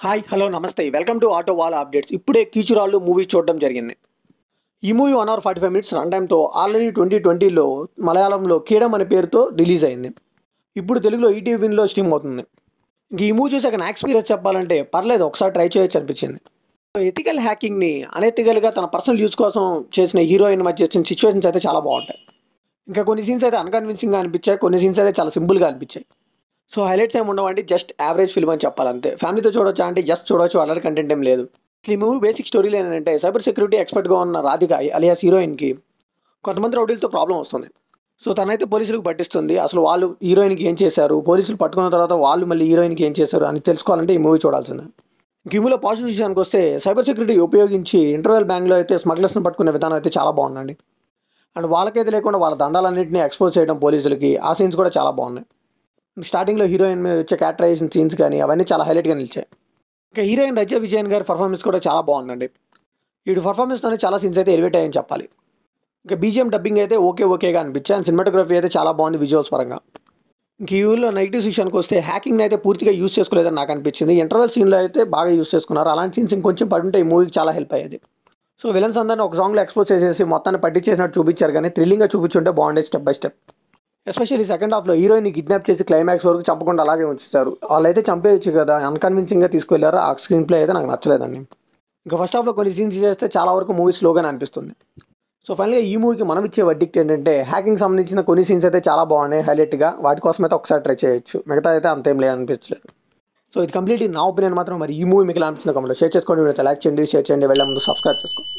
Hi hello నమస్తే welcome to auto wall updates. ఇప్పుడే Keechurallu movie చూడడం జరిగింది. ఈ మూవీ 1 అవర్ 45 మినిట్స్ రన్ టైమ్తో ఆల్రెడీ 2020లో మలయాళంలో కీడం అనే పేరుతో రిలీజ్ అయింది. ఇప్పుడు తెలుగులో ఈటీవీ విన్లో స్ట్రీమ్ అవుతుంది. ఇంక ఈ మూవీ చూసాక నా ఎక్స్పీరియన్స్ చెప్పాలంటే పర్లేదు, ఒకసారి ట్రై చేయొచ్చు అనిపించింది. ఎథికల్ హ్యాకింగ్ని అనెథికల్గా తన పర్సనల్ యూజ్ కోసం చేసిన హీరోయిన్ మధ్య వచ్చిన సిచ్యువేషన్స్ అయితే చాలా బాగుంటాయి. ఇంకా కొన్ని సీన్స్ అయితే అన్కన్విన్సింగ్గా అనిపించాయి, కొన్ని సీన్స్ అయితే చాలా సింపుల్గా అనిపించాయి. సో హైలైట్స్ ఏమి ఉండవండి, జస్ట్ యావరేజ్ ఫిల్మ్ అని చెప్పాలంతే. ఫ్యామిలీతో చూడొచ్చా అంటే జస్ట్ చూడొచ్చు, అల్లరి కంటెంట్ ఏం లేదు. ఈ మూవీ బేసిక్ స్టోరీలు ఏంటంటే సైబర్ సెక్యూరిటీ ఎక్స్పర్ట్గా ఉన్న రాధిక అలియాస్ హీరోయిన్కి కొంతమంది రౌడీలతో ప్రాబ్లం వస్తుంది. సో తనైతే పోలీసులకు పట్టిస్తుంది. అసలు వాళ్ళు హీరోయిన్కి ఏం చేశారు, పోలీసులు పట్టుకున్న తర్వాత వాళ్ళు మళ్ళీ హీరోయిన్కి ఏం చేశారు అని తెలుసుకోవాలంటే ఈ మూవీ చూడాల్సిందే. ఈ మూవీలో పాజిటివ్ విషయానికి వస్తే సైబర్ సెక్యూరిటీ ఉపయోగించి ఇంటర్వెల్ బ్యాంక్లో అయితే స్మగ్లర్స్ని పట్టుకునే విధానం అయితే చాలా బాగుందండి. అండ్ వాళ్ళకైతే లేకుండా వాళ్ళ దండాలన్నింటినీ ఎక్స్పోజ్ చేయడం పోలీసులకి, ఆ సీన్స్ కూడా చాలా బాగున్నాయి. స్టార్టింగ్లో హీరోయిన్ మీద వచ్చే క్యారెక్టరైజేషన్ సీన్స్ కానీ అవన్నీ చాలా హైలైట్గా నిలిచాయి. ఇంకా హీరోయిన్ రజ్య విజయన్ గారి పర్ఫార్మెన్స్ కూడా చాలా బాగుందండి. వీడి పర్ఫార్మెన్స్తోనే చాలా సీన్స్ అయితే ఎలివేట్ అయ్యని చెప్పాలి. ఇంకా బీజిఎం డబ్బింగ్ అయితే ఓకేగా అనిపించాయి. అండ్ సినిమాటోగ్రఫీ అయితే చాలా బాగుంది విజువల్స్ పరంగా. ఇంక ఈ ఊళ్ళో నెగిటివ్స్ విషయానికి వస్తే హ్యాకింగ్ని అయితే పూర్తిగా యూస్ చేసుకోలేదని నాకు అనిపించింది. ఇంటర్వెల్ సీన్లో అయితే బాగా యూస్ చేసుకున్నారు. అలాంటి సీన్స్ ఇంకొంచెం పడుంటే ఈ మూవీకి చాలా హెల్ప్ అయ్యేది. సో విలన్స్ అందరినీ ఒక సాంగ్లో ఎక్స్పోజ్ చేసేసి మొత్తాన్ని పట్టించేసినట్టు చూపించారు, కానీ థ్రిల్లింగ్గా చూపించుంటే బాగుండేది step by step. Especially second హాఫ్లో హీరోయిన్ని కిడ్నాప్ చేసి క్లైమాక్స్ వరకు చంపకుండా అలాగే ఉంచుతారు. వాళ్ళైతే చంపేయచ్చు కదా, అన్కన్విన్సింగ్గా తీసుకెళ్లారు. ఆ స్క్రీన్ ప్లే అయితే నాకు నచ్చలేదండి. ఇంకా ఫస్ట్ హాఫ్లో కొన్ని సీన్స్ చేస్తే చాలా వరకు మూవీ స్లోగానే అనిపిస్తుంది. సో ఫైనల్గా ఈ మూవీకి మనం ఇచ్చే వర్డిక్ట్ ఏంటంటే హ్యాకింగ్ సంబంధించిన కొన్ని సీన్స్ అయితే చాలా బాగున్నాయి హైలైట్గా, వాటి కోసం అయితే ఒకసారి ట్రై చేయొచ్చు. మిగతా అయితే అంతేం లేదు అనిపించలేదు. సో ఇది కంప్లీట్లీ నా ఒపీనియన్ మాత్రం. మరి ఈ మూవీ మీకు ఎలా అనిపించిన కామెంట్లో షేర్ చేసుకోండి, లైక్ చేయండి, షేర్ చేయండి, వెళ్ళే ముందు సబ్స్క్రైబ్ చేసుకోండి.